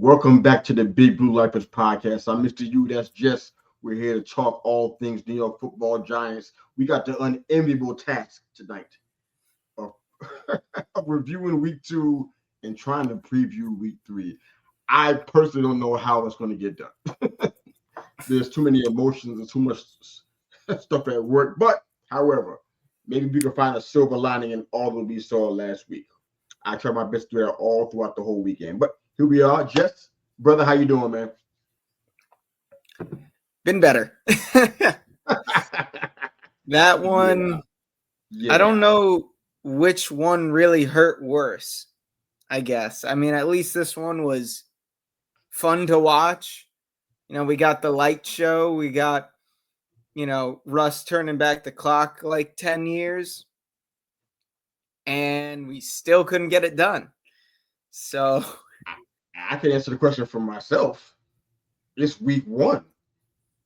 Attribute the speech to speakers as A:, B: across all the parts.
A: Welcome back to the Big Blue Lifers podcast. I'm Mr. U. That's Jess. We're here to talk all things New York Football Giants. We got the unenviable task tonight of, of reviewing week 2 and trying to preview week 3. I personally don't know how it's going to get done. There's too many emotions and too much stuff at work. But, however, maybe we can find a silver lining in all that we saw last week. I tried my best to do that all throughout the whole weekend. But here we are. Jess, brother, how you doing, man?
B: Been better. That one, I don't know which one really hurt worse, I guess. I mean, at least this one was fun to watch. We got the light show. We got, Russ turning back the clock like 10 years. And we still couldn't get it done. So
A: I can answer the question for myself. It's week 1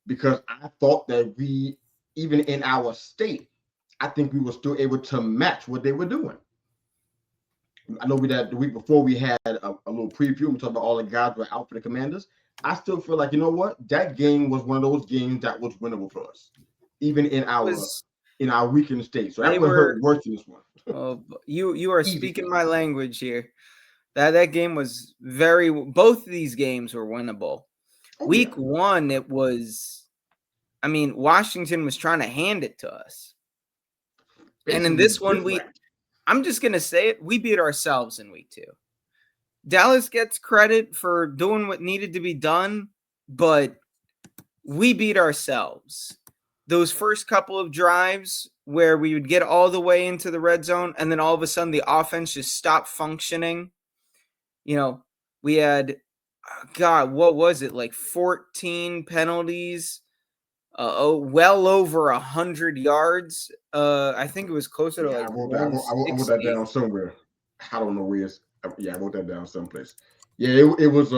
A: because I thought that we, even in our state, I think we were still able to match what they were doing. I know we did the week before we had a little preview. We talked about all the guys who were out for the Commanders. I still feel like, you know what? That game was one of those games that was winnable for us, even in our weakened state. So that would hurt worse than this one.
B: Oh, you are speaking my language here. That game was both of these games were winnable. Week 1, it was, Washington was trying to hand it to us. And in this one, I'm just going to say it, we beat ourselves in week 2. Dallas gets credit for doing what needed to be done, but we beat ourselves. Those first couple of drives where we would get all the way into the red zone and then all of a sudden the offense just stopped functioning. We had, what was it? Like 14 penalties, well over 100 yards. I think it was closer to
A: I wrote that down somewhere. I don't know where it's. Yeah, I wrote that down someplace. Yeah, it was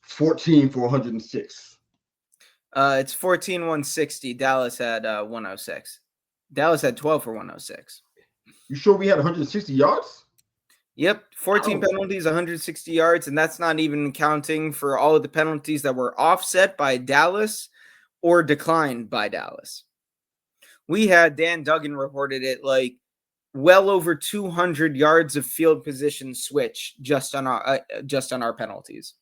A: 14 for 106.
B: It's 14 160. Dallas had 106. Dallas had 12 for 106.
A: You sure we had 160 yards?
B: Yep, 14 penalties, 160 yards, and that's not even counting for all of the penalties that were offset by Dallas or declined by Dallas. We had, Dan Duggan reported it, like well over 200 yards of field position switch just on our penalties.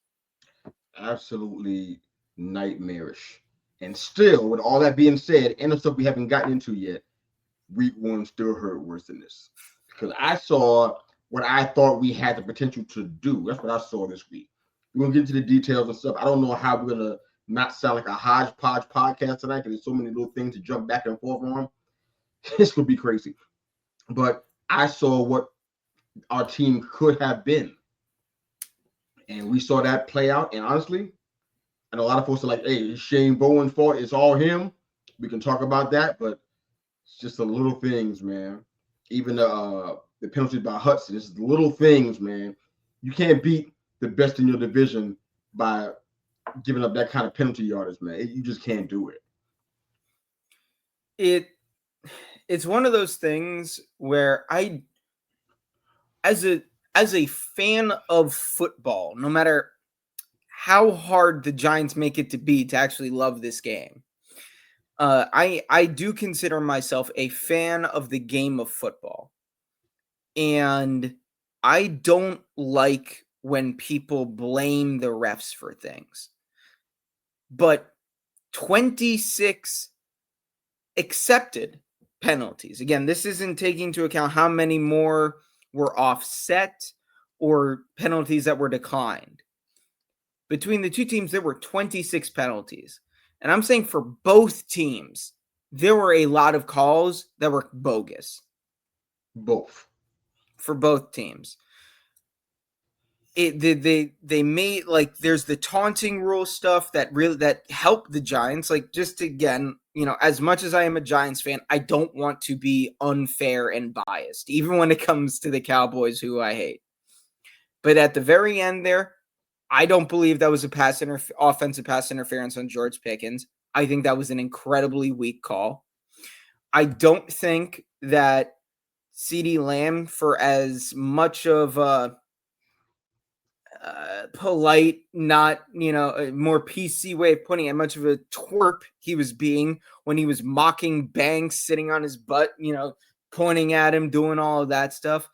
A: Absolutely nightmarish. And still, with all that being said, and the stuff we haven't gotten into yet, week 1 still hurt worse than this. Because I saw what I thought we had the potential to do. That's what I saw this week. We're going to get into the details and stuff. I don't know how we're going to not sound like a hodgepodge podcast tonight because there's so many little things to jump back and forth on. It's going to be crazy. But I saw what our team could have been. And we saw that play out. And honestly, and a lot of folks are like, hey, it's Shane Bowen's fault. It's all him. We can talk about that. But it's just the little things, man. Even the penalties by Hudson. It's the little things, man. You can't beat the best in your division by giving up that kind of penalty yardage, man. You just can't do
B: it. It's one of those things where as a fan of football, no matter how hard the Giants make it to be to actually love this game, I do consider myself a fan of the game of football. And I don't like when people blame the refs for things. But 26 accepted penalties. Again, this isn't taking into account how many more were offset or penalties that were declined. Between the two teams, there were 26 penalties. And I'm saying for both teams, there were a lot of calls that were bogus.
A: Both.
B: For both teams. They made, like, there's the taunting rule stuff that helped the Giants. Like, just again, as much as I am a Giants fan, I don't want to be unfair and biased, even when it comes to the Cowboys, who I hate. But at the very end there, I don't believe that was offensive pass interference on George Pickens. I think that was an incredibly weak call. I don't think that CeeDee Lamb, for as much of polite, not, a more PC way of putting it, much of a twerp he was being when he was mocking Banks, sitting on his butt, pointing at him, doing all of that stuff.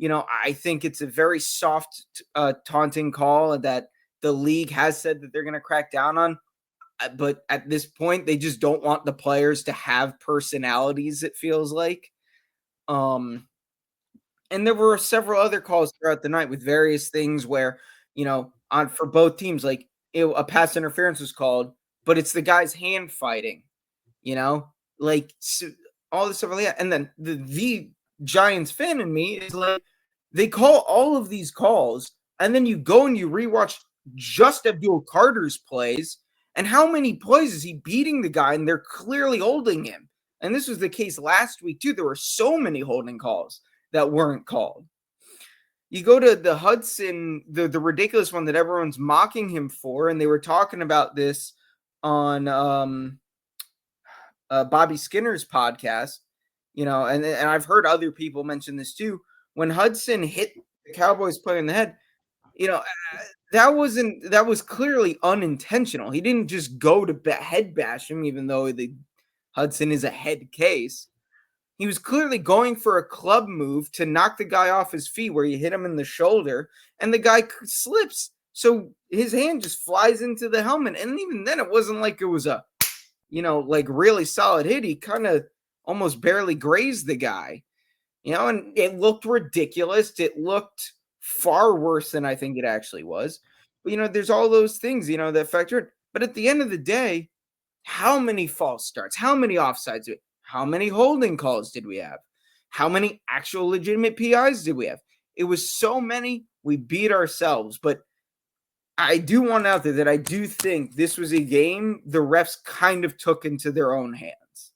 B: I think it's a very soft, taunting call that the league has said that they're going to crack down on. But at this point, they just don't want the players to have personalities, it feels like. And there were several other calls throughout the night with various things where, for both teams, like a pass interference was called, but it's the guy's hand fighting, like so, all this stuff like that. And then the Giants fan in me is like, they call all of these calls, and then you go and you rewatch just Abdul Carter's plays, and how many plays is he beating the guy, and they're clearly holding him. And this was the case last week too. There were so many holding calls that weren't called. You go to the Hudson, the ridiculous one that everyone's mocking him for, and they were talking about this on Bobby Skinner's podcast, and I've heard other people mention this too. When Hudson hit the Cowboys player in the head, that was clearly unintentional. He didn't just go to head bash him, even though Hudson is a head case. He was clearly going for a club move to knock the guy off his feet where you hit him in the shoulder, and the guy slips. So his hand just flies into the helmet. And even then, it wasn't like it was a, like really solid hit. He kind of almost barely grazed the guy, and it looked ridiculous. It looked far worse than I think it actually was. But, there's all those things, that factor in. But at the end of the day, how many false starts? How many offsides? How many holding calls did we have? How many actual legitimate PIs did we have? It was so many, we beat ourselves. But I do want out there that I do think this was a game the refs kind of took into their own hands.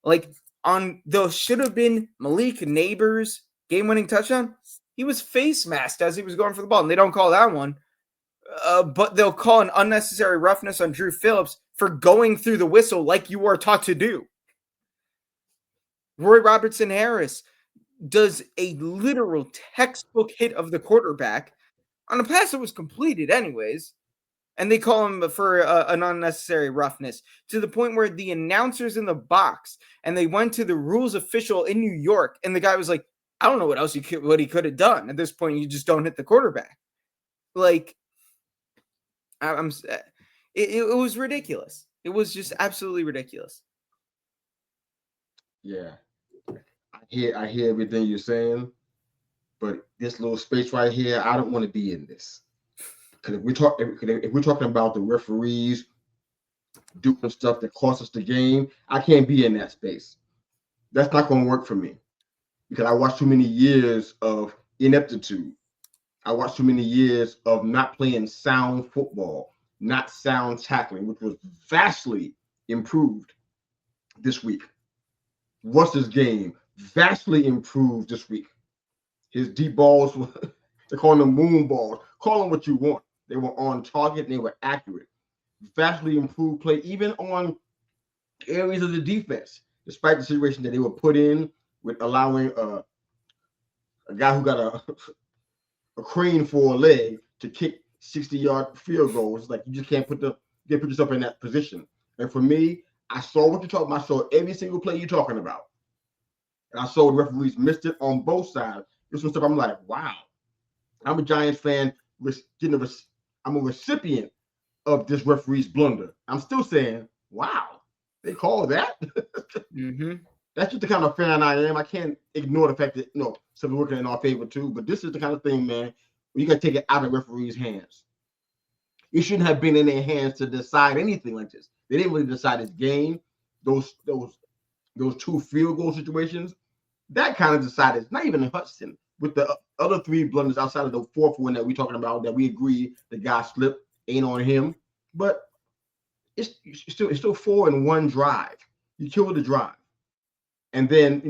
B: Like, on those should have been Malik Neighbors' game-winning touchdown, he was face masked as he was going for the ball, and they don't call that one. But they'll call an unnecessary roughness on Drew Phillips for going through the whistle like you are taught to do. Roy Robertson Harris does a literal textbook hit of the quarterback on a pass that was completed anyways, and they call him for an unnecessary roughness, to the point where the announcers in the box, and they went to the rules official in New York, and the guy was like, I don't know what else he could have done. At this point, you just don't hit the quarterback. Like, it was ridiculous. It was just absolutely ridiculous.
A: Yeah. I hear everything you're saying, but this little space right here, I don't want to be in this. Because if we're talking about the referees doing stuff that costs us the game, I can't be in that space. That's not going to work for me, because I watched too many years of ineptitude. I watched too many years of not playing sound football, not sound tackling, which was vastly improved this week. What's his game? Vastly improved this week. His deep balls, they're calling them moon balls. Call them what you want. They were on target and they were accurate. Vastly improved play, even on areas of the defense, despite the situation that they were put in with allowing a guy who got a crane for a leg to kick 60-yard field goals. It's like you just can't put yourself in that position. And for me, I saw what you're talking about. I saw every single play you're talking about. And I saw the referees missed it on both sides. This was stuff I'm like, wow. I'm a Giants fan. I'm a recipient of this referee's blunder. I'm still saying, wow, they call that?
B: Mm-hmm.
A: That's just the kind of fan I am. I can't ignore the fact that, something's working in our favor too. But this is the kind of thing, man, where you got to take it out of referees' hands. It shouldn't have been in their hands to decide anything like this. They didn't really decide this game. Those two field goal situations, that kind of decided. It's not even Hudson. With the other three blunders outside of the fourth one that we're talking about, that we agree the guy slipped, ain't on him. But it's still 4-1 drive. You kill the drive. And then,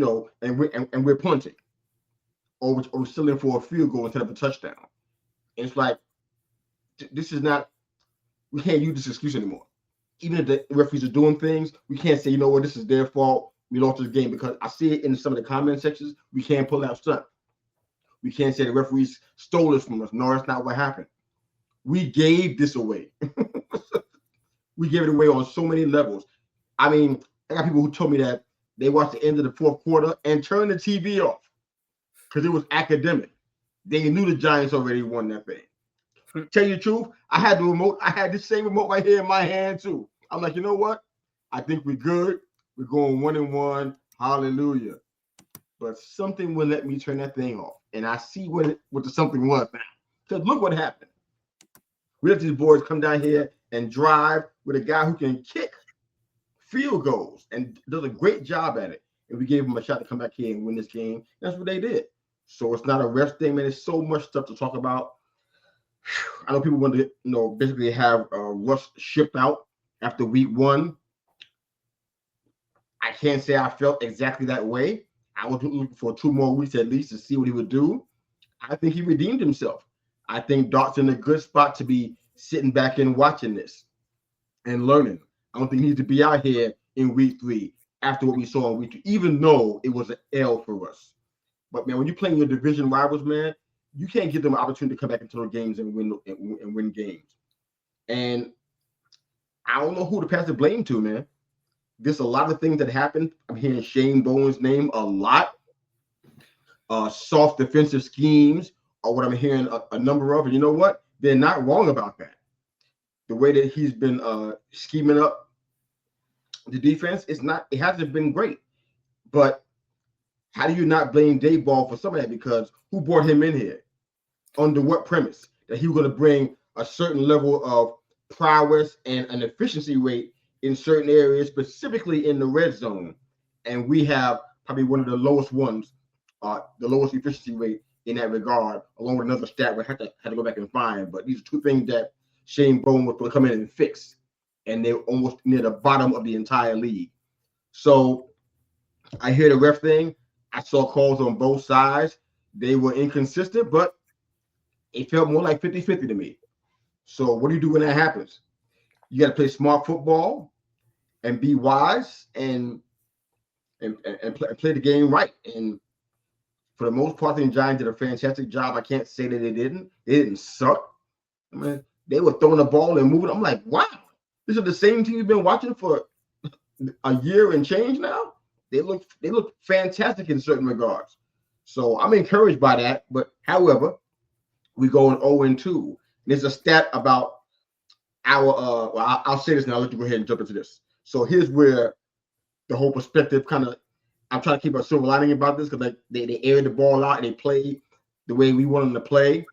A: and we're punting. Or we're still in for a field goal instead of a touchdown. And it's like, this is not, we can't use this excuse anymore. Even if the referees are doing things, we can't say, this is their fault. We lost this game, because I see it in some of the comment sections. We can't pull out stuff. We can't say the referees stole this from us. No, that's not what happened. We gave this away. We gave it away on so many levels. I mean, I got people who told me that they watched the end of the fourth quarter and turned the TV off because it was academic. They knew the Giants already won that thing. Tell you the truth, I had the remote. I had this same remote right here in my hand too. I'm like, you know what? I think we're good. We're going 1-1. Hallelujah. But something would let me turn that thing off. And I see what the something was now. Because look what happened. We let these boys come down here and drive with a guy who can kick field goals and does a great job at it. And we gave him a shot to come back here and win this game. That's what they did. So it's not a rest thing, man. There's so much stuff to talk about. I know people want to, basically have Russ shipped out after week 1. I can't say I felt exactly that way. I was looking for 2 more weeks at least to see what he would do. I think he redeemed himself. I think Doc's in a good spot to be sitting back and watching this and learning. I don't think he needs to be out here in week 3 after what we saw in week 2, even though it was an L for us. But, man, when you're playing your division rivals, man, you can't give them an opportunity to come back into the games and win games. And I don't know who to pass the blame to, man. There's a lot of things that happened. I'm hearing Shane Bowen's name a lot. Soft defensive schemes are what I'm hearing a number of. And you know what? They're not wrong about that. The way that he's been scheming up the defense, it hasn't been great. But how do you not blame Dave Ball for some of that? Because who brought him in here? Under what premise? That he was going to bring a certain level of prowess and an efficiency rate in certain areas, specifically in the red zone. And we have probably one of the lowest ones, the lowest efficiency rate in that regard, along with another stat we had to go back and find. But these are 2 things that Shane Bowen was going to come in and fix. And they're almost near the bottom of the entire league. So I hear the ref thing. I saw calls on both sides. They were inconsistent, but it felt more like 50-50 to me. So what do you do when that happens? You got to play smart football and be wise and play the game right. And for the most part, the Giants did a fantastic job. I can't say that they didn't. They didn't suck. I mean, they were throwing the ball and moving. I'm like, wow, this is the same team you've been watching for a year and change now. They look fantastic in certain regards. So I'm encouraged by that. But however, we go in 0-2. There's a stat about our I'll say this now. I'll let you go ahead and jump into this. So here's where the whole perspective kind of, I'm trying to keep a silver lining about this because they aired the ball out and they played the way we want them to play.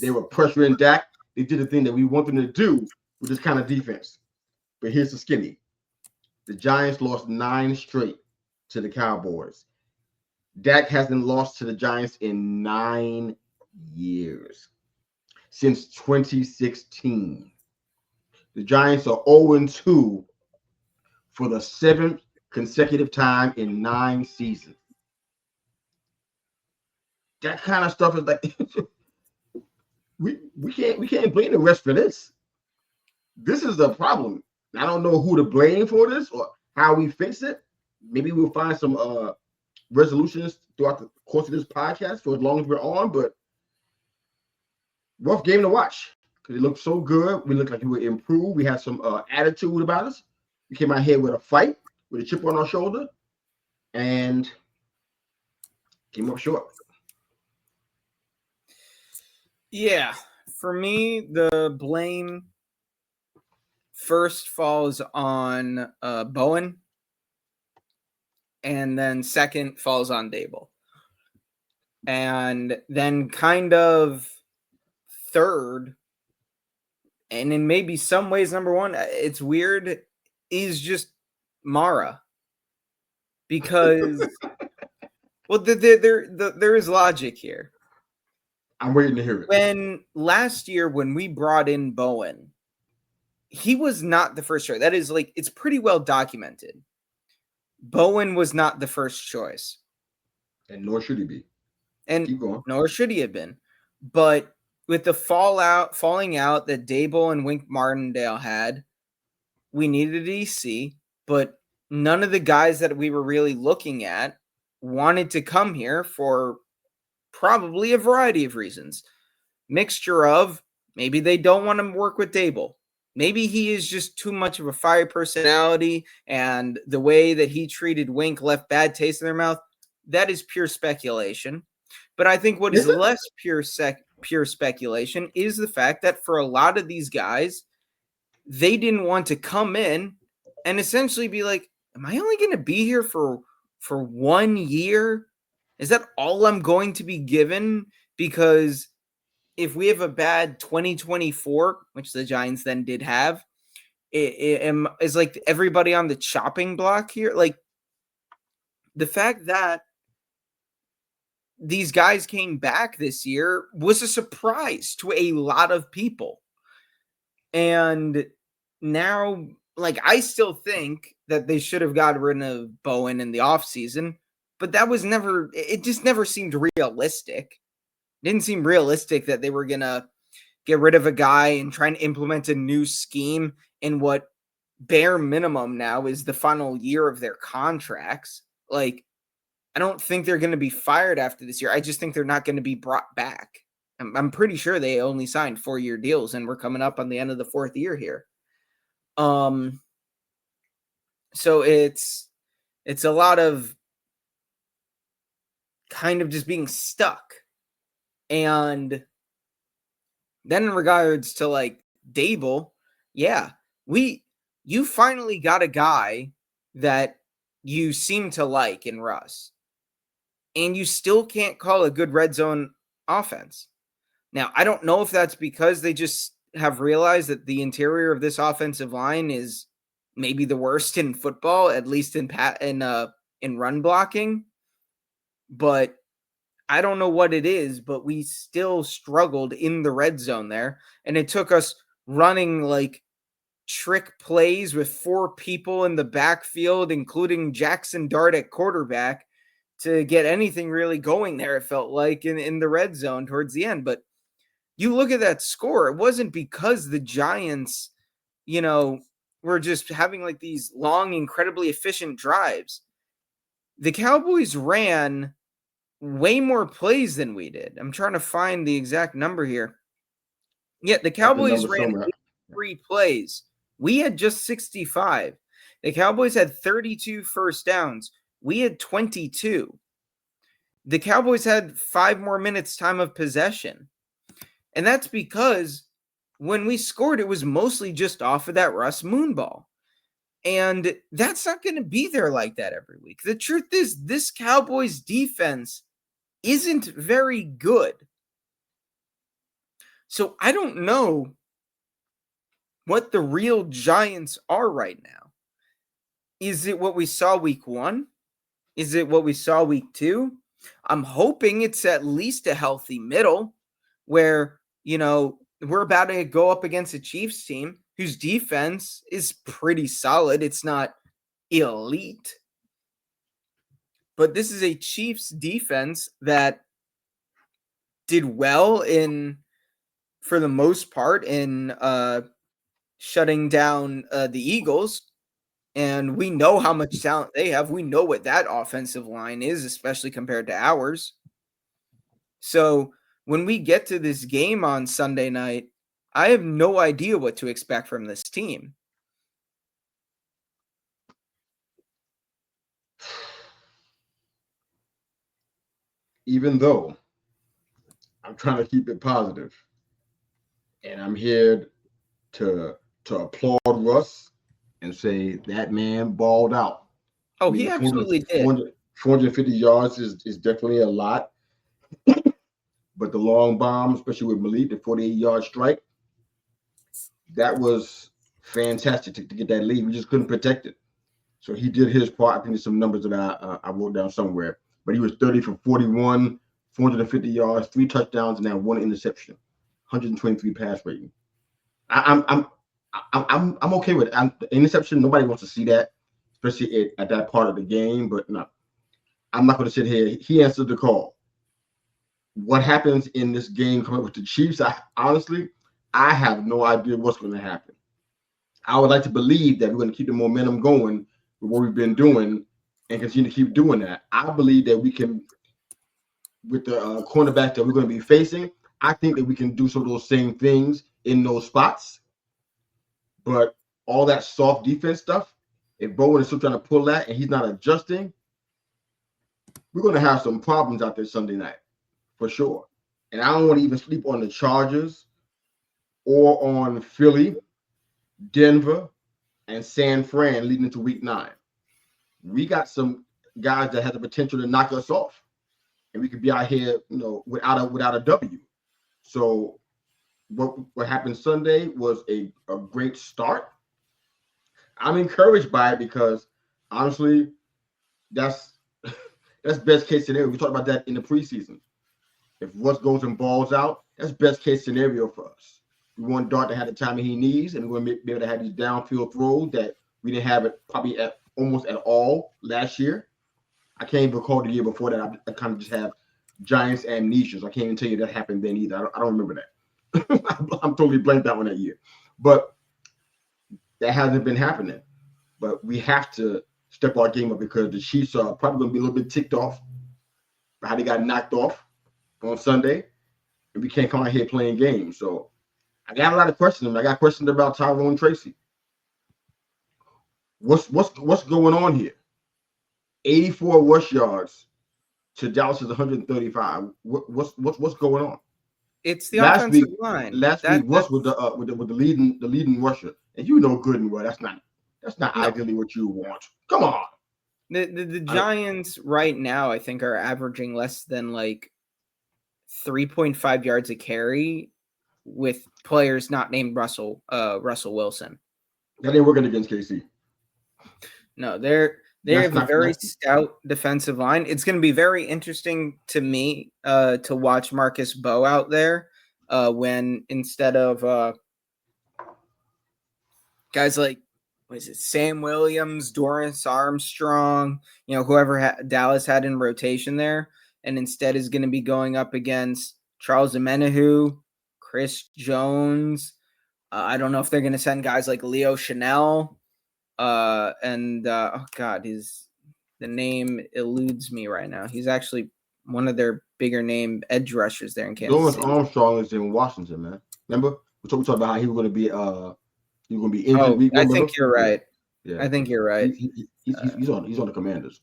A: They were pressuring Dak. They did the thing that we want them to do with this kind of defense. But here's the skinny. The Giants lost 9 straight to the Cowboys. Dak hasn't lost to the Giants in 9 years. Since 2016. The Giants are 0-2 for the 7th consecutive time in 9 seasons. That kind of stuff is like we can't blame the rest for this. This is the problem. I don't know who to blame for this or how we fix it. Maybe we'll find some resolutions throughout the course of this podcast for as long as we're on, but rough game to watch because it looked so good. We looked like we would improve. We had some attitude about us. We came out here with a fight, with a chip on our shoulder, and came up short.
B: Yeah, for me, the blame first falls on Bowen, and then second falls on Dable. And then kind of third, and in maybe some ways number 1, it's weird, is just Mara. Because, well, there is logic here.
A: I'm waiting to hear it.
B: When last year, when we brought in Bowen, he was not the first choice. That is, like, it's pretty well documented. Bowen was not the first choice.
A: And nor should he be.
B: And
A: keep going.
B: Nor should he have been. But with the falling out that Dable and Wink Martindale had, we needed a DC, but none of the guys that we were really looking at wanted to come here for probably a variety of reasons. Mixture of Maybe they don't want to work with Dable. Maybe he is just too much of a fiery personality, and the way that he treated Wink left bad taste in their mouth. That is pure speculation. But I think what is less pure speculation is the fact that for a lot of these guys, they didn't want to come in and essentially be like, am I only going to be here for 1 year? Is that all I'm going to be given? Because if we have a bad 2024, which the Giants then did have, is like everybody on the chopping block here. Like the fact that these guys came back this year was a surprise to a lot of people. And now, like, I still think that they should have got rid of Bowen in the offseason, but that was never, it just never seemed realistic. It didn't seem realistic that they were going to get rid of a guy and try and implement a new scheme in what bare minimum now is the final year of their contracts. Like, I don't think they're going to be fired after this year. I just think they're not going to be brought back. I'm pretty sure they only signed 4-year deals, and we're coming up on the end of the 4th year here. So it's a lot of kind of just being stuck. And then in regards to like Dable, yeah, you finally got a guy that you seem to like in Russ. And you still can't call a good red zone offense. Now, I don't know if that's because they just have realized that the interior of this offensive line is maybe the worst in football, at least in run blocking. But I don't know what it is, but we still struggled in the red zone there. And it took us running like trick plays with 4 people in the backfield, including Jackson Dart at quarterback, to get anything really going there, it felt like, in the red zone towards the end. But you look at that score, it wasn't because the Giants, were just having like these long, incredibly efficient drives. The Cowboys ran way more plays than we did. I'm trying to find the exact number here. Yeah, the Cowboys ran 3 plays. We had just 65. The Cowboys had 32 first downs. We had 22. The Cowboys had 5 more minutes time of possession. And that's because when we scored, it was mostly just off of that Russ Moonball. And that's not going to be there like that every week. The truth is, this Cowboys defense isn't very good. So I don't know what the real Giants are right now. Is it what we saw week 1? Is it what we saw week 2? I'm hoping it's at least a healthy middle where, we're about to go up against a Chiefs team whose defense is pretty solid. It's not elite. But this is a Chiefs defense that did well for the most part, in shutting down the Eagles. And we know how much talent they have. We know what that offensive line is, especially compared to ours. So when we get to this game on Sunday night, I have no idea what to expect from this team.
A: Even though I'm trying to keep it positive, and I'm here to applaud Russ and say that man balled out.
B: Oh, he absolutely did.
A: 450 yards is definitely a lot. But the long bomb, especially with Malik, the 48-yard strike, that was fantastic to get that lead. We just couldn't protect it. So he did his part. I think there's some numbers that I wrote down somewhere. But he was 30 for 41, 450 yards, 3 touchdowns, and now 1 interception, 123 pass rating. I'm okay with it. The interception, nobody wants to see that, especially at that part of the game. But no, I'm not going to sit here. He answered the call. What happens in this game coming up with the Chiefs? I have no idea what's going to happen. I would like to believe that we're going to keep the momentum going with what we've been doing and continue to keep doing that. I believe that we can, with the cornerback that we're going to be facing, I think that we can do some of those same things in those spots, but all that soft defense stuff, if Bowen is still trying to pull that and he's not adjusting, we're going to have some problems out there Sunday night for sure. And I don't want to even sleep on the Chargers or on Philly, Denver, and San Fran leading into week 9. We got some guys that have the potential to knock us off, and we could be out here, without a W. So what happened Sunday was a great start. I'm encouraged by it because honestly, that's best case scenario. We talked about that in the preseason. If Russ goes and balls out, that's best case scenario for us. We want Dart to have the time he needs, and we're going to be able to have these downfield throws that we didn't have it probably almost at all last year. I can't even recall the year before that. I kind of just have Giants amnesia. So I can't even tell you that happened then either. I don't remember that. I'm totally blanked out on that year. But that hasn't been happening. But we have to step our game up because the Chiefs are probably going to be a little bit ticked off by how they got knocked off on Sunday. And we can't come out here playing games. So I got a lot of questions. I got questions about Tyrone Tracy. What's going on here? 84 rush yards to Dallas's 135. What's going on?
B: It's the offensive line.
A: Last week, Russ was the leading rusher, and you know good and well that's not ideally what you want. Come on.
B: The Giants right now, I think, are averaging less than 3.5 yards a carry with players not named Russell Wilson.
A: That ain't working against KC.
B: No, they have a very stout defensive line. It's going to be very interesting to me to watch Marcus Bowe out there when instead of guys like Sam Williams, Dorrance Armstrong, whoever Dallas had in rotation there, and instead is going to be going up against Charles Omenihu, Chris Jones. I don't know if they're going to send guys like Leo Chanel. The name eludes me right now. He's actually one of their bigger name edge rushers there in Kansas City.
A: Armstrong is in Washington, man. Remember? We talked about how he was going to be injured.
B: I think you're right. Yeah. I think you're right.
A: He's on the Commanders.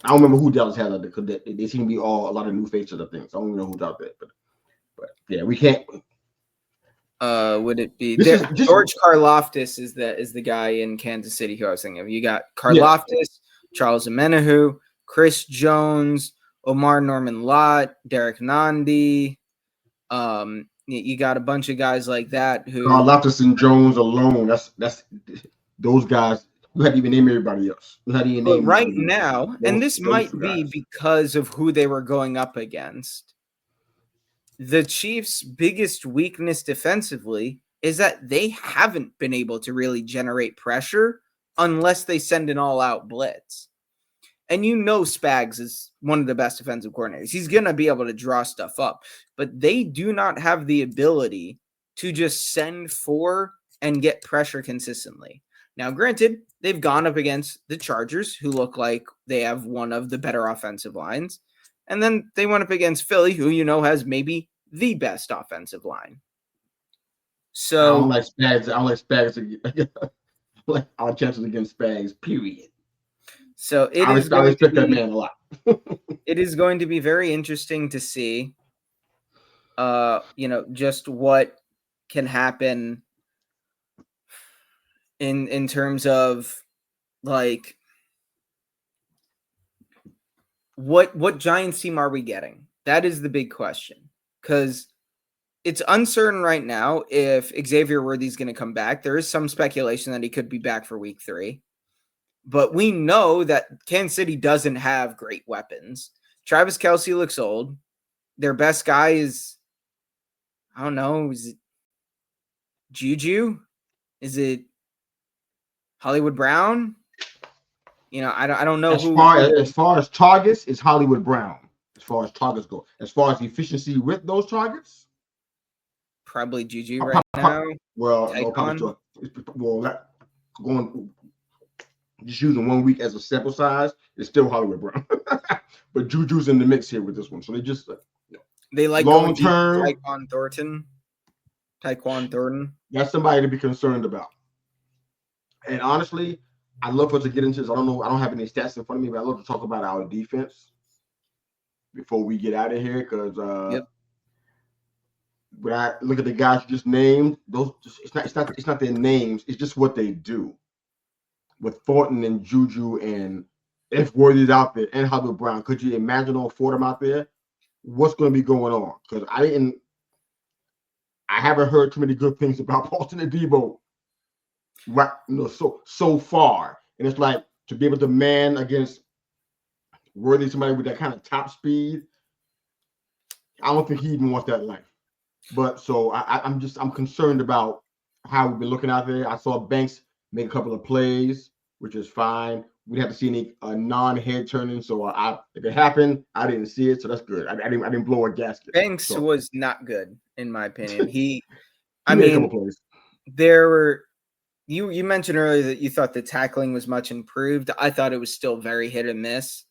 A: I don't remember who Dallas had out there because they seem to be a lot of new faces, I think. So I don't even know who's out there. But yeah, we can't.
B: Would it be George Karlaftis is the guy in Kansas City who I was thinking of. You got Karlaftis, Charles Omenihu, Chris Jones, Omar Norman Lott, Derek Nandi. You got a bunch of guys like that who
A: Karlaftis and Jones alone. That's those guys. You hadn't even named everybody else. You hadn't even named
B: right now, and this might be because of who they were going up against. The Chiefs' biggest weakness defensively is that they haven't been able to really generate pressure unless they send an all-out blitz. And Spags is one of the best defensive coordinators. He's going to be able to draw stuff up. But they do not have the ability to just send for and get pressure consistently. Now, granted, they've gone up against the Chargers, who look like they have one of the better offensive lines. And then they went up against Philly, who has maybe the best offensive line. So
A: I don't like Spags. Like our chances against Spags, period.
B: So I
A: respect that man a lot.
B: It is going to be very interesting to see, just what can happen in terms of what Giants team are we getting? That is the big question, because it's uncertain right now if Xavier Worthy's going to come back. There is some speculation that he could be back for week 3. But we know that Kansas City doesn't have great weapons. Travis Kelce looks old. Their best guy is, I don't know, is it Juju? Is it Hollywood Brown? I don't know
A: as far as targets, it's Hollywood Brown. As far as targets go. As far as efficiency with those targets,
B: probably Juju right now.
A: Going just using 1 week as a sample size, it's still Hollywood Brown. But Juju's in the mix here with this one. So they just
B: They like
A: Long
B: going deep with
A: term,
B: Tyquan Thornton.
A: that's somebody to be concerned about. And honestly, I'd love for us to get into this. I don't know. I don't have any stats in front of me, but I'd love to talk about our defense before we get out of here. Because
B: Yep.
A: when I look at the guys you just named, it's not their names. It's just what they do. With Thornton and Juju and if Worthy's out there and Hubbard Brown, could you imagine all four of them out there? What's going to be going on? Because I haven't heard too many good things about Paulson and Debo, right? So far, and it's like to be able to man against Worthy, somebody with that kind of top speed. I don't think he even wants that life. But so I'm concerned about how we've been looking out there. I saw Banks make a couple of plays, which is fine. We have to see any non-head turning. So if it happened, I didn't see it, so that's good. I didn't blow a gasket.
B: Banks was not good in my opinion. He
A: made a couple plays.
B: There were you mentioned earlier that you thought the tackling was much improved. I thought it was still very hit and miss,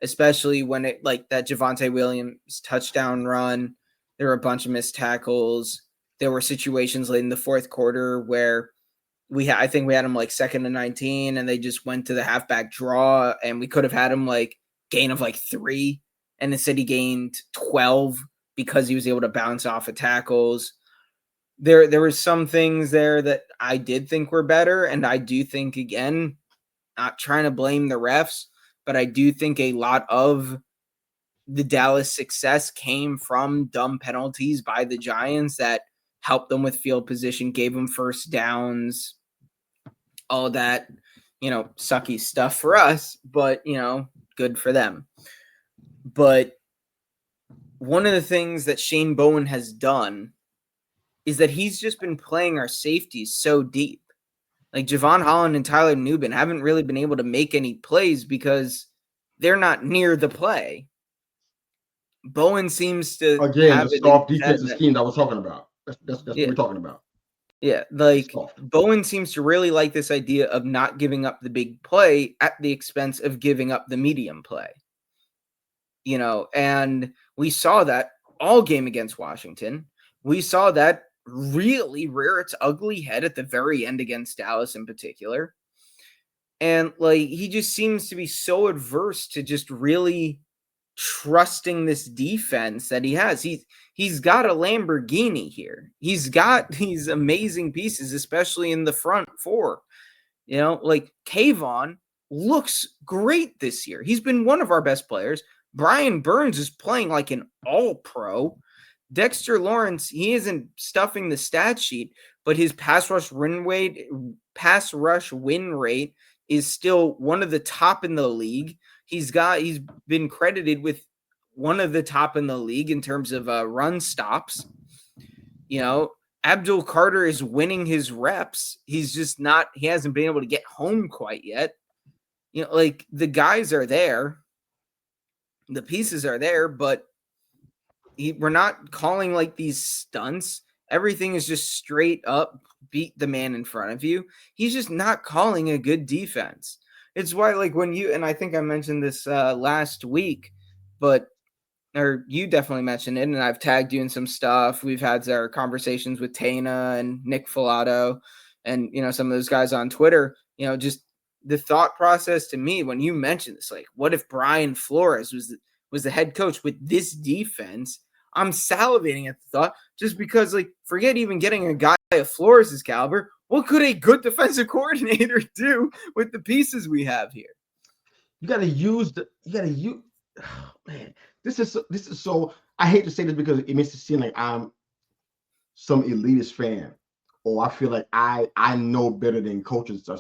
B: especially when it like that Javonte Williams touchdown run. There were a bunch of missed tackles. There were situations late in the fourth quarter where I think we had him like 2nd and 19 and they just went to the halfback draw and we could have had him like gain of like 3 and instead he gained 12 because he was able to bounce off of tackles. There were some things there that I did think were better, and I do think, again, not trying to blame the refs, but I do think a lot of the Dallas success came from dumb penalties by the Giants that helped them with field position, gave them first downs, all that, sucky stuff for us, but, good for them. But one of the things that Shane Bowen has done is that he's just been playing our safeties so deep. Like Javon Holland and Tyler Nubin haven't really been able to make any plays because they're not near the play. Bowen seems to
A: have the soft defensive scheme I was talking about. That's what we're talking about.
B: Yeah, like Bowen seems to really like this idea of not giving up the big play at the expense of giving up the medium play. And we saw that all game against Washington. We saw that really rear its ugly head at the very end against Dallas in particular. And like he just seems to be so adverse to just really trusting this defense that he has. He's got a Lamborghini here. He's got these amazing pieces, especially in the front four. Like Kayvon looks great this year. He's been one of our best players. Brian Burns is playing like an all-pro. Dexter Lawrence, he isn't stuffing the stat sheet, but his pass rush win rate is still one of the top in the league. He's been credited with one of the top in the league in terms of run stops. Abdul Carter is winning his reps. He hasn't been able to get home quite yet. Like the guys are there. The pieces are there, but we're not calling like these stunts. Everything is just straight up beat the man in front of you. He's just not calling a good defense. It's why like when and I think I mentioned this last week, or you definitely mentioned it, and I've tagged you in some stuff. We've had our conversations with Tana and Nick Filato and, some of those guys on Twitter, just the thought process to me when you mentioned this, like, what if Brian Flores was the head coach with this defense? I'm salivating at the thought just because, like, forget even getting a guy of Flores' caliber. What could a good defensive coordinator do with the pieces we have here?
A: You got to use oh, man, this is so, I hate to say this because it makes it seem like I'm some elitist fan or I feel like I know better than coaches. So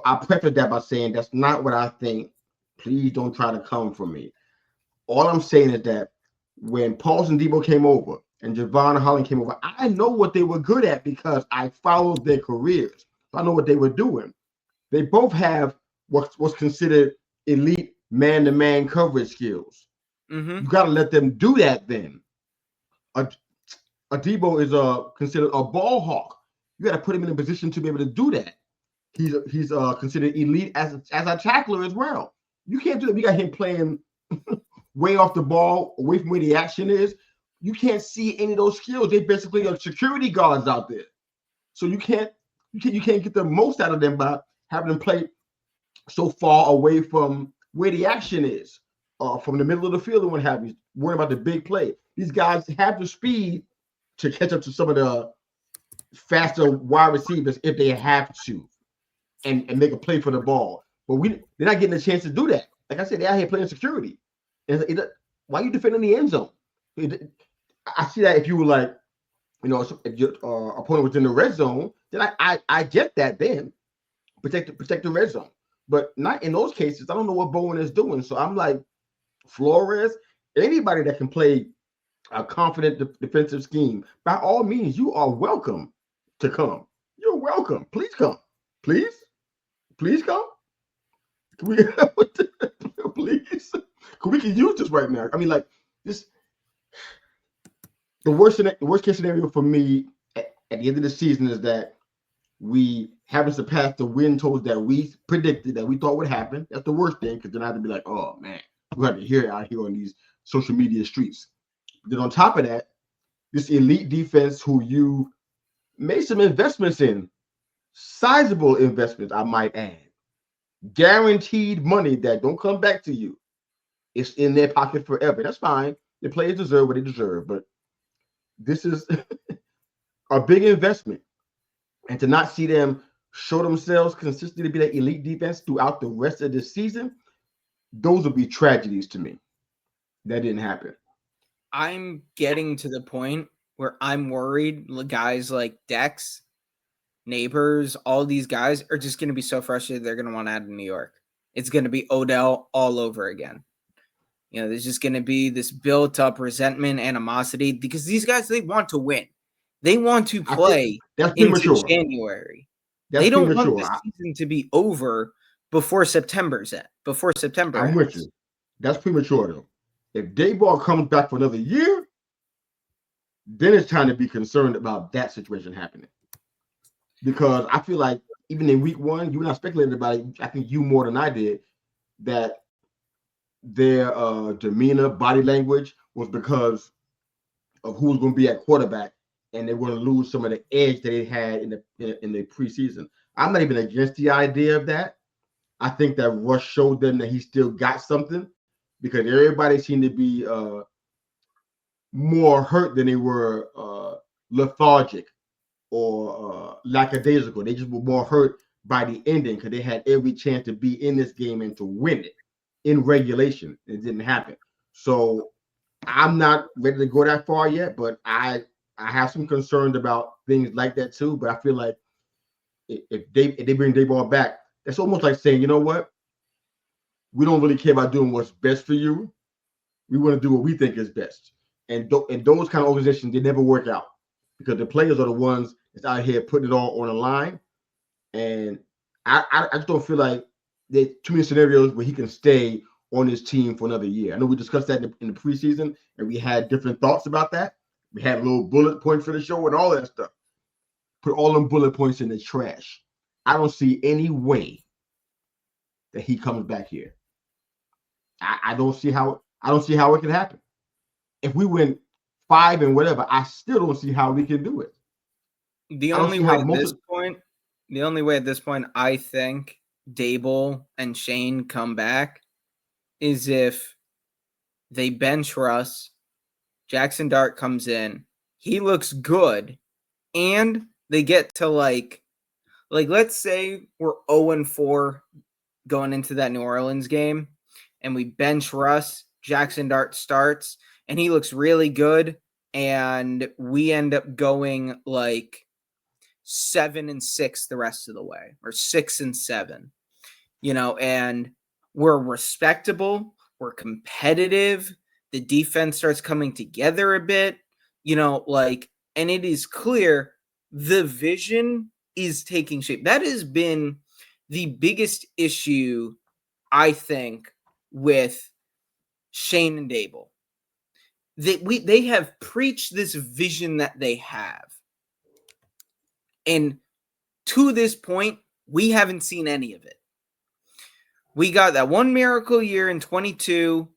A: I preface that by saying that's not what I think. Please don't try to come for me. All I'm saying is that when Paulson Debo came over and Javon Holland came over, I know what they were good at because I followed their careers. I know what they were doing. They both have what's considered elite man-to-man coverage skills.
B: Mm-hmm.
A: You got to let them do that then. A Debo is considered a ball hawk. You got to put him in a position to be able to do that. He's considered elite as a tackler as well. You can't do that. We got him playing way off the ball, away from where the action is. you can't see any of those skills. They basically are security guards out there. So you can't get the most out of them by having them play so far away from where the action is, from the middle of the field and what have you, worrying about the big play. These guys have the speed to catch up to some of the faster wide receivers if they have to, and make a play for the ball. But they're not getting a chance to do that. Like I said, they're out here playing security. Why are you defending the end zone? I see that if you were like, if your opponent was in the red zone, then I get that then. Protect the red zone. But not in those cases. I don't know what Bowen is doing. So I'm like, Flores, anybody that can play a confident defensive scheme, by all means, you are welcome to come. You're welcome. Please come. Please come. Can we, please? We can use this right now. I mean, like this. The worst case scenario for me at the end of the season is that we haven't surpassed the win totals that we predicted, that we thought would happen. That's the worst thing, because then I have to be like, oh man, we have to hear it out here on these social media streets. Then on top of that, this elite defense who you made some investments in, sizable investments, I might add, guaranteed money that don't come back to you. It's in their pocket forever. That's fine. The players deserve what they deserve, but this is a big investment. And to not see them show themselves consistently to be that elite defense throughout the rest of the season, those would be tragedies to me. That didn't happen.
B: I'm getting to the point where I'm worried guys like Dex, Neighbors, all these guys are just going to be so frustrated they're going to want out of New York. It's going to be Odell all over again. There's just going to be this built-up resentment, animosity, because these guys, they want to win. They want to play into January. They don't want the season to be over before September's end.
A: I'm with you. That's premature, though. If Dayball comes back for another year, then it's time to be concerned about that situation happening. Because I feel like even in week one, you and I speculated about it. I think you more than I did, that their demeanor, body language was because of who was going to be at quarterback, and they were going to lose some of the edge that they had in the preseason. I'm not even against the idea of that. I think that Rush showed them that he still got something, because everybody seemed to be more hurt than they were lethargic or lackadaisical. They just were more hurt by the ending, because they had every chance to be in this game and to win it in regulation. It didn't happen. So I'm not ready to go that far yet, but I have some concerns about things like that too. But I feel like if they bring Dayball back, that's almost like saying, you know what? We don't really care about doing what's best for you. We want to do what we think is best. And those kind of organizations, they never work out, because the players are the ones that's out here putting it all on the line. And I just don't feel like there's too many scenarios where he can stay on his team for another year. I know we discussed that in the preseason, and we had different thoughts about that. We had little bullet points for the show and all that stuff. Put all them bullet points in the trash. I don't see any way that he comes back here. I don't see how it can happen. If we win 5 and whatever, I still don't see how we can do it.
B: The only way at this point, I think Dable and Shane come back is if they bench Russ, Jackson Dart comes in, he looks good, and they get to like let's say we're 0-4 going into that New Orleans game, and we bench Russ, Jackson Dart starts, and he looks really good, and we end up going like 7-6 the rest of the way, or 6-7, and we're respectable, we're competitive, the defense starts coming together a bit, and it is clear the vision is taking shape. That has been the biggest issue, I think, with Shane and Dable. They have preached this vision that they have. And to this point, we haven't seen any of it. We got that one miracle year in 22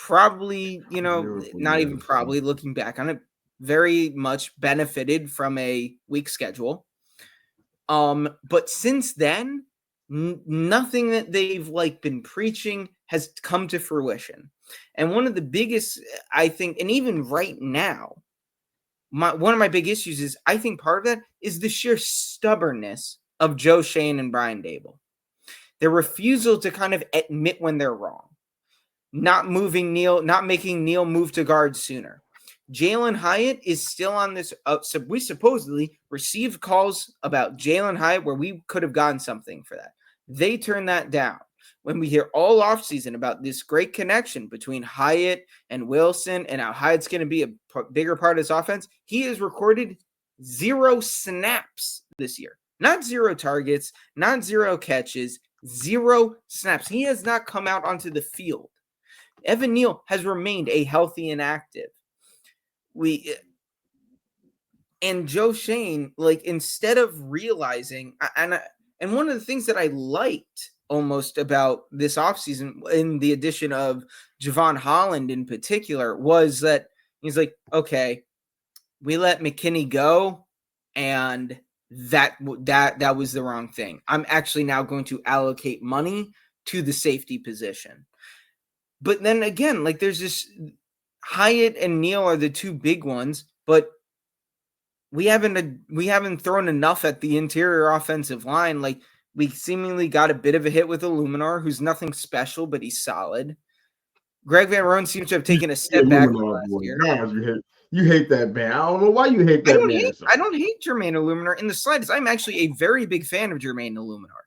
B: probably,
A: Beautiful,
B: not even
A: yes.
B: probably, looking back on it, very much benefited from a weak schedule. But since then, nothing that they've been preaching has come to fruition. And one of the biggest, I think, and even right now, one of my big issues is I think part of that is the sheer stubbornness of Joe Shane and Brian Dable. Their refusal to kind of admit when they're wrong, not making Neil move to guard sooner. Jalen Hyatt is still on this. So we supposedly received calls about Jalen Hyatt where we could have gotten something for that. They turned that down. When we hear all offseason about this great connection between Hyatt and Wilson and how Hyatt's going to be a bigger part of his offense, he has recorded 0 snaps this year. Not 0 targets, not 0 catches, 0 snaps. He has not come out onto the field. Evan Neal has remained a healthy and active. And Joe Shane, instead of realizing, and one of the things that I liked almost about this offseason in the addition of Javon Holland in particular was that he's like, okay, we let McKinney go, and that was the wrong thing. I'm actually now going to allocate money to the safety position. But then again, there's this Hyatt and Neal are the two big ones, but we haven't thrown enough at the interior offensive line. We seemingly got a bit of a hit with Illuminar, who's nothing special, but he's solid. Greg Van Roten seems to have taken a step back last year.
A: God, you hate that man. I don't know why you hate that man.
B: I don't hate Jermaine Illuminar in the slightest. I'm actually a very big fan of Jermaine Illuminar.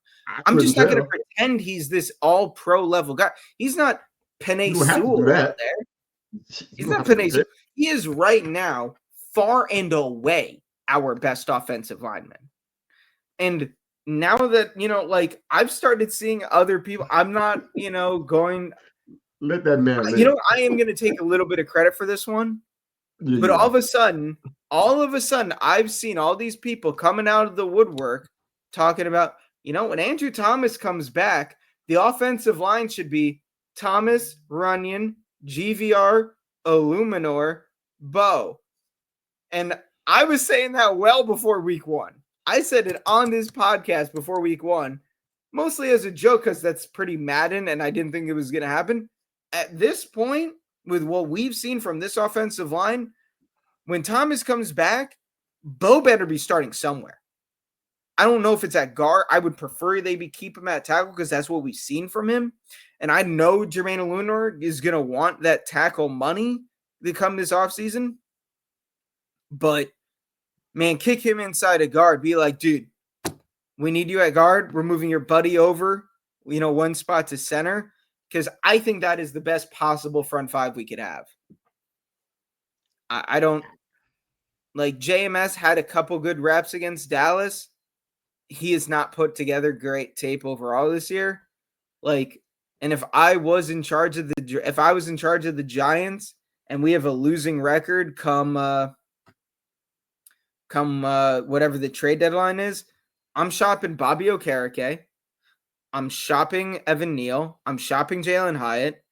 B: I'm just not going to pretend he's this all-pro level guy. He's not Penei Sewell out there. He's not Penei Sewell. He is right now far and away our best offensive lineman. And now that, I've started seeing other people, I'm not, going.
A: Let that man live.
B: I am going to take a little bit of credit for this one. Yeah, but all of a sudden, I've seen all these people coming out of the woodwork talking about, when Andrew Thomas comes back, the offensive line should be Thomas, Runyon, GVR, Illuminor, Bo. And I was saying that well before week 1. I said it on this podcast before week 1, mostly as a joke because that's pretty Madden and I didn't think it was going to happen. At this point, with what we've seen from this offensive line, when Thomas comes back, Bo better be starting somewhere. I don't know if it's at guard. I would prefer they keep him at tackle because that's what we've seen from him. And I know Jermaine Illuminar is going to want that tackle money to come this offseason. But, man, kick him inside a guard. Be like, dude, we need you at guard. We're moving your buddy over, one spot to center. Because I think that is the best possible front five we could have. I don't JMS had a couple good reps against Dallas. He has not put together great tape overall this year. And if I was in charge of the Giants and we have a losing record come whatever the trade deadline is, I'm shopping Bobby Okereke. I'm shopping Evan Neal. I'm shopping Jalen Hyatt.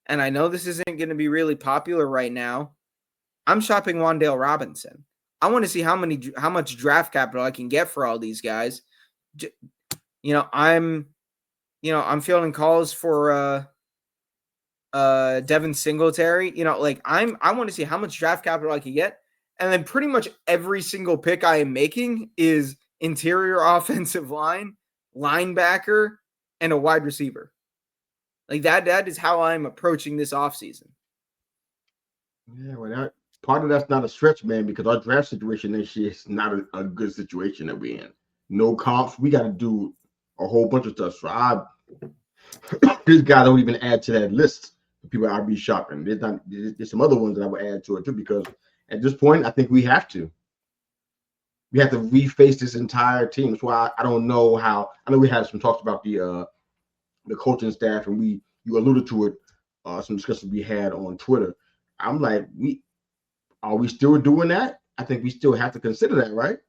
B: And I know this isn't going to be really popular right now. I'm shopping Wan'Dale Robinson. I want to see how much draft capital I can get for all these guys. I'm fielding calls for Devin Singletary. I want to see how much draft capital I can get. And then pretty much every single pick I am making is interior offensive line, linebacker, and a wide receiver. That is how I'm approaching this offseason.
A: Yeah, well, part of that's not a stretch, man, because our draft situation this year is not a good situation that we're in. No comps. We got to do a whole bunch of stuff. So this guy don't even add to that list of people I'd be shopping. There's some other ones that I would add to it too, because at this point, I think we have to. We have to reface this entire team. That's why I don't know how. I know we had some talks about the coaching staff, and you alluded to it. Some discussions we had on Twitter. I'm like, are we still doing that? I think we still have to consider that, right?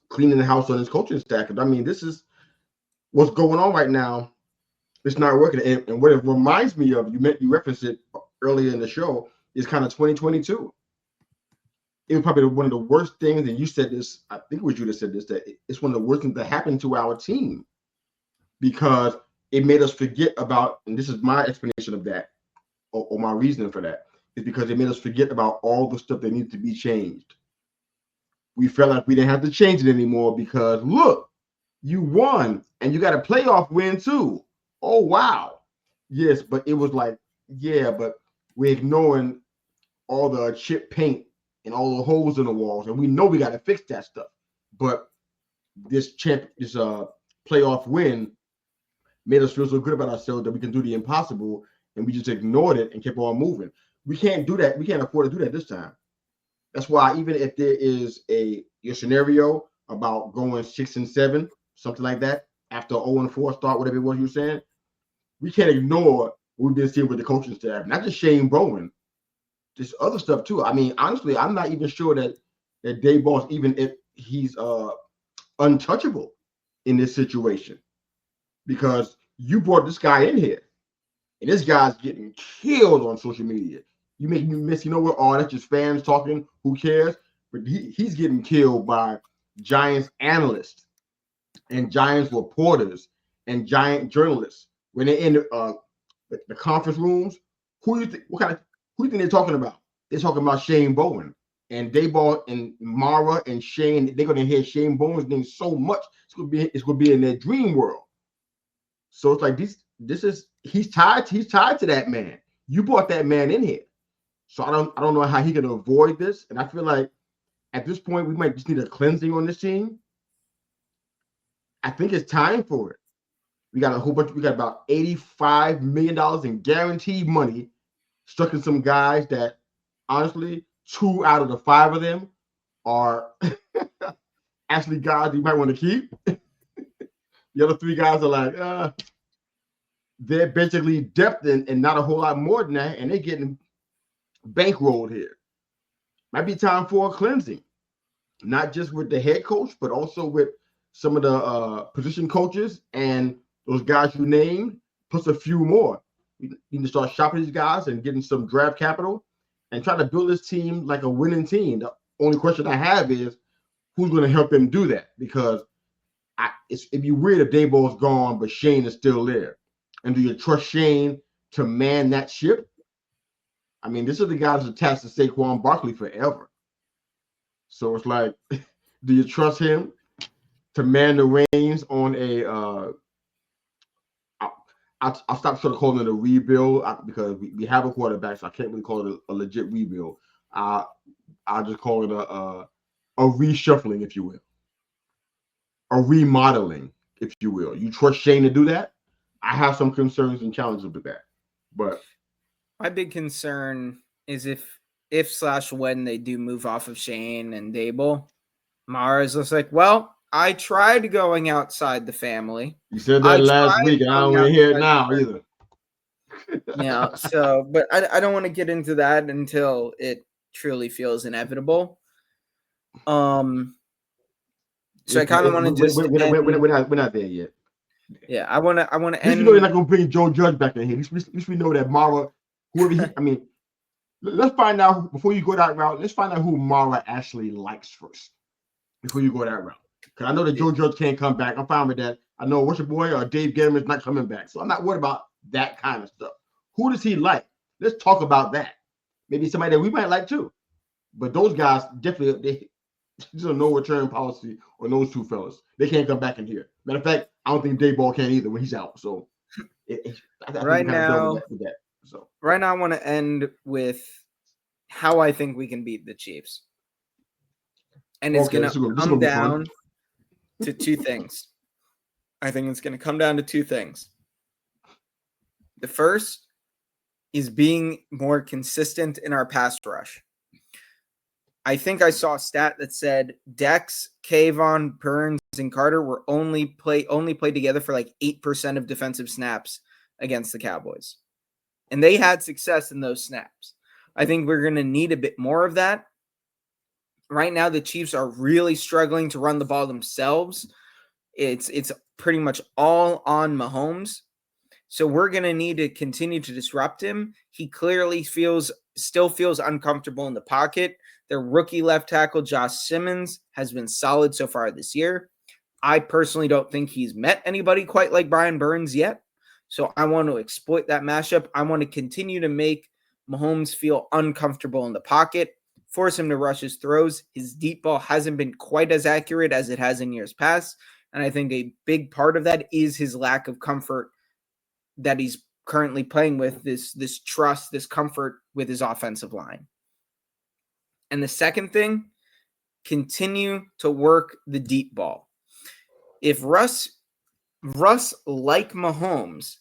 A: Cleaning the house on this coaching staff. Because I mean, this is what's going on right now. It's not working. And what it reminds me of, you referenced it earlier in the show, is kind of 2022. It was probably one of the worst things, and you said this, I think it was you that said this, that it's one of the worst things that happened to our team because it made us forget about, and this is my explanation of that, or my reasoning for that, is because it made us forget about all the stuff that needed to be changed. We felt like we didn't have to change it anymore because look, you won and you got a playoff win too. Oh, wow. Yes, but it was like, yeah, but we're ignoring all the chip paint and all the holes in the walls, and we know we got to fix that stuff. But this playoff win made us feel so good about ourselves that we can do the impossible, and we just ignored it and kept on moving. We can't do that. We can't afford to do that this time. That's why even if there is your scenario about going 6-7, something like that, after 0-4 start, whatever it was you were saying, we can't ignore what we've been seeing with the coaching staff. Not just Shane Bowen, just other stuff too. I mean, honestly, I'm not even sure that Dave Boss, even if he's untouchable in this situation, because you brought this guy in here, and this guy's getting killed on social media. You make me miss, you know what? Oh, that's just fans talking. Who cares? But he's getting killed by Giants analysts and Giants reporters and Giant journalists when they're in the conference rooms. Who you think they're talking about? They're talking about Shane Bowen and Dayball and Mara and Shane. They're gonna hear Shane Bowen's name so much it's gonna be in their dream world. So it's like he's tied to that man. You brought that man in here. So I don't know how he can avoid this. And I feel like at this point we might just need a cleansing on this team. I think it's time for it. We got about $85 million in guaranteed money stuck in some guys that honestly 2 out of the 5 of them are actually guys you might want to keep. The other 3 guys are like, they're basically depth and not a whole lot more than that, and they're getting bankrolled here. Might be time for a cleansing, not just with the head coach, but also with some of the position coaches and those guys you named, plus a few more. We need to start shopping these guys and getting some draft capital and try to build this team like a winning team. The only question I have is who's going to help them do that? Because it'd be weird if Dayball's gone, but Shane is still there. And do you trust Shane to man that ship? I mean, this is the guy that's attached to Saquon Barkley forever. So it's like, do you trust him to man the reins on I'll stop sort of calling it a rebuild because we have a quarterback, so I can't really call it a legit rebuild. I'll just call it a reshuffling, if you will. A remodeling, if you will. You trust Shane to do that? I have some concerns and challenges with that. But
B: my big concern is if/when they do move off of Shane and Dable, Mara's just like, well, I tried going outside the family.
A: You said that last week, and I don't want to hear it now either.
B: Yeah, so, but I don't want to get into that until it truly feels inevitable. So I kind of want to just
A: we're not there yet.
B: Yeah, I want to end.
A: You know, they're not going to bring Joe Judge back in here. At least we know that Mara, let's find out before you go that route. Let's find out who Mara actually likes first before you go that route. Because I know that Joe Judge can't come back. I'm fine with that. I know what's your boy Dave Gettleman's not coming back, so I'm not worried about that kind of stuff. Who does he like? Let's talk about that. Maybe somebody that we might like too. But those guys definitely there's a no return policy on those 2 fellas. They can't come back in here. Matter of fact, I don't think Dave Ball can either when he's out. So
B: right now,
A: with that. So
B: right now, I want to end with how I think we can beat the Chiefs, and it's going to come down to 2 things. I think it's going to come down to 2 things. The first is being more consistent in our pass rush. I think I saw a stat that said Dex, Kayvon, Burns, and Carter were only played together for like 8% of defensive snaps against the Cowboys. And they had success in those snaps. I think we're going to need a bit more of that. Right now, the Chiefs are really struggling to run the ball themselves. It's pretty much all on Mahomes. So we're going to need to continue to disrupt him. He clearly still feels uncomfortable in the pocket. Their rookie left tackle, Josh Simmons, has been solid so far this year. I personally don't think he's met anybody quite like Brian Burns yet. So I want to exploit that matchup. I want to continue to make Mahomes feel uncomfortable in the pocket, force him to rush his throws. His deep ball hasn't been quite as accurate as it has in years past. And I think a big part of that is his lack of comfort that he's currently playing with, this trust, this comfort with his offensive line. And the second thing, continue to work the deep ball. If Russ like Mahomes,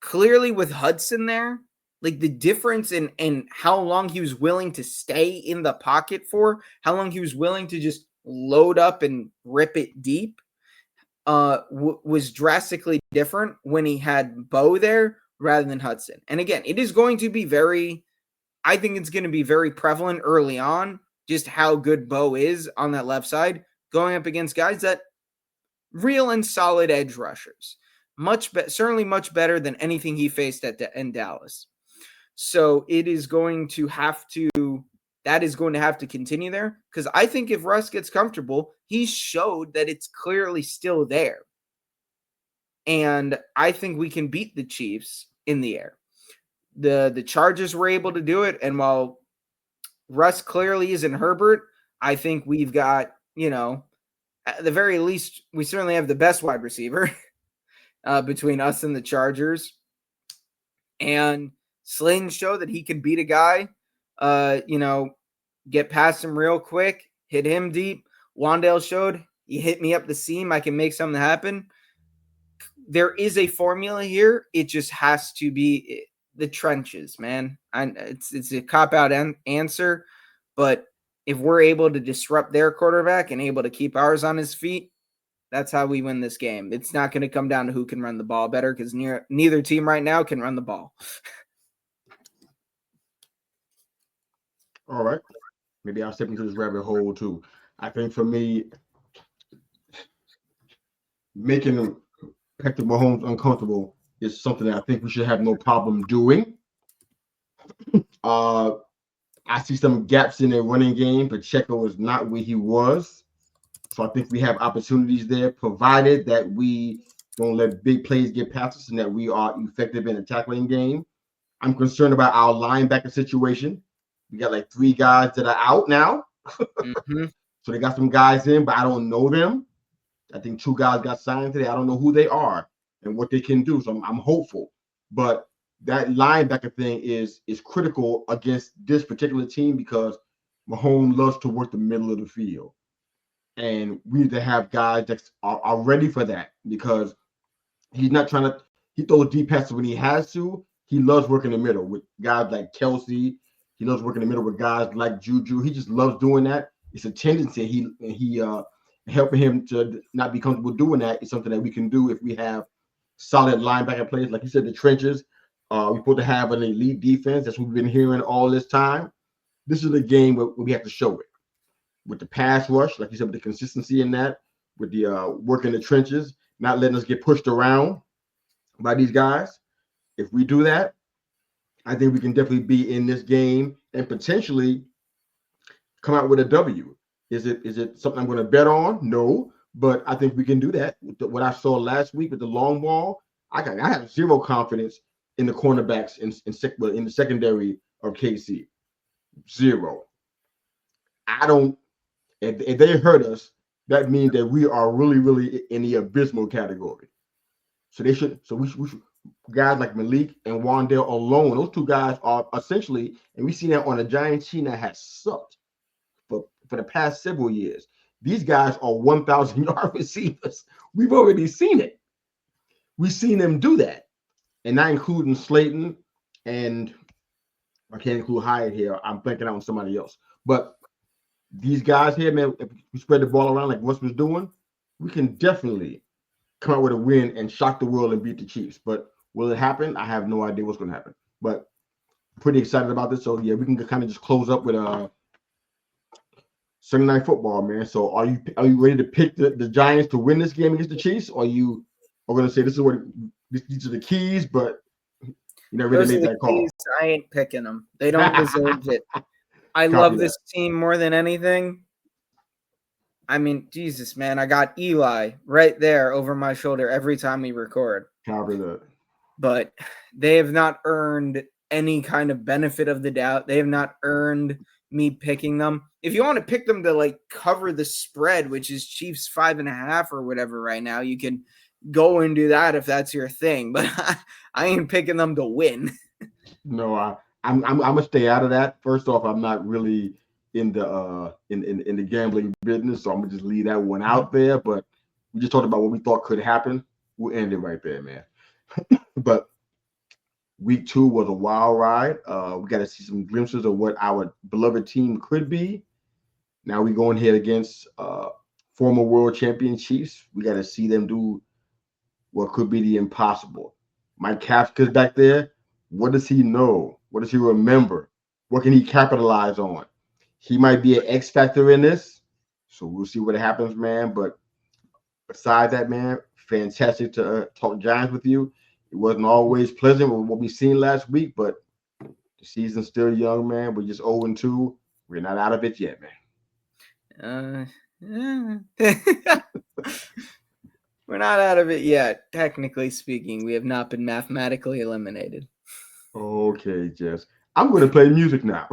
B: clearly with Hudson there, like the difference in how long he was willing to stay in the pocket for, how long he was willing to just load up and rip it deep, was drastically different when he had Bo there rather than Hudson. And again, it is going to be I think it's going to be very prevalent early on, just how good Bo is on that left side, going up against guys that real and solid edge rushers. Certainly much better than anything he faced in Dallas. So it is going to have to continue there, because I think if Russ gets comfortable, he showed that it's clearly still there. And I think we can beat the Chiefs in the air. The Chargers were able to do it, and while Russ clearly isn't Herbert, I think we've got, at the very least, we certainly have the best wide receiver between us and the Chargers. And Slayton showed that he can beat a guy, get past him real quick, hit him deep. Wandale showed, you hit me up the seam, I can make something happen. There is a formula here. It just has to be the trenches, man. It's a cop-out answer, but if we're able to disrupt their quarterback and able to keep ours on his feet, that's how we win this game. It's not going to come down to who can run the ball better, because neither team right now can run the ball.
A: All right. Maybe I'll step into this rabbit hole too. I think for me, making Patrick Mahomes uncomfortable is something that I think we should have no problem doing. I see some gaps in their running game. Pacheco is not where he was. So I think we have opportunities there, provided that we don't let big plays get past us and that we are effective in the tackling game. I'm concerned about our linebacker situation. We got like 3 guys that are out now.
B: Mm-hmm.
A: So they got some guys in, but I don't know them. I think 2 guys got signed today. I don't know who they are and what they can do. So I'm hopeful. But that linebacker thing is critical against this particular team, because Mahomes loves to work the middle of the field. And we need to have guys that are ready for that, because he's not trying to – he throws deep passes when he has to. He loves working the middle with guys like Kelsey. He loves working the middle with guys like Juju. He just loves doing that. It's a tendency. He helping him to not be comfortable doing that is something that we can do if we have solid linebacker players. Like you said, the trenches. We're supposed to have an elite defense. That's what we've been hearing all this time. This is a game where we have to show it. With the pass rush, like you said, with the consistency in that, with the work in the trenches, not letting us get pushed around by these guys. If we do that, I think we can definitely be in this game and potentially come out with a W. Is it something I'm going to bet on? No, but I think we can do that. What I saw last week with the long ball, I have zero confidence in the cornerbacks in the secondary of KC. Zero. I don't. If they hurt us, that means that we are really, really in the abysmal category. So we should guys like Malik and Wandale alone. Those 2 guys are essentially, and we see that on a Giants team that has sucked for the past several years. These guys are 1,000-yard receivers. We've already seen it. We've seen them do that, and not including Slayton, and I can't include Hyatt here. I'm blanking out on somebody else, but these guys here, man, if we spread the ball around like Russ was doing, we can definitely come out with a win and shock the world and beat the Chiefs. But will it happen? I have no idea what's going to happen. But pretty excited about this. So, yeah, we can kind of just close up with Sunday Night Football, man. So are you ready to pick the Giants to win this game against the Chiefs? Or you are going to say this is these are the keys, but you never really
B: Those are
A: made
B: the
A: that
B: keys.
A: call.
B: I ain't picking them. They don't deserve it. I love this team more than anything. I mean, Jesus, man, I got Eli right there over my shoulder every time we record.
A: Copy that.
B: But they have not earned any kind of benefit of the doubt. They have not earned me picking them. If you want to pick them to like cover the spread, which is Chiefs 5.5 or whatever right now, you can go and do that if that's your thing. But I ain't picking them to win.
A: No, I'm gonna stay out of that. First off, I'm not really in the gambling business, so I'm gonna just leave that one out there. But we just talked about what we thought could happen. We'll end it right there, man. But week 2 was a wild ride. We got to see some glimpses of what our beloved team could be. Now we going here against former world champion Chiefs. We got to see them do what could be the impossible. Mike Kafka's back there. What does he know? What does he remember? What can he capitalize on? He might be an X factor in this. So we'll see what happens, man. But besides that, man, fantastic to talk Giants with you. It wasn't always pleasant with what we seen last week, but the season's still young, man. We're just 0-2. We're not out of it yet, man.
B: We're not out of it yet. Technically speaking, we have not been mathematically eliminated.
A: Okay, Jess. I'm going to play music now.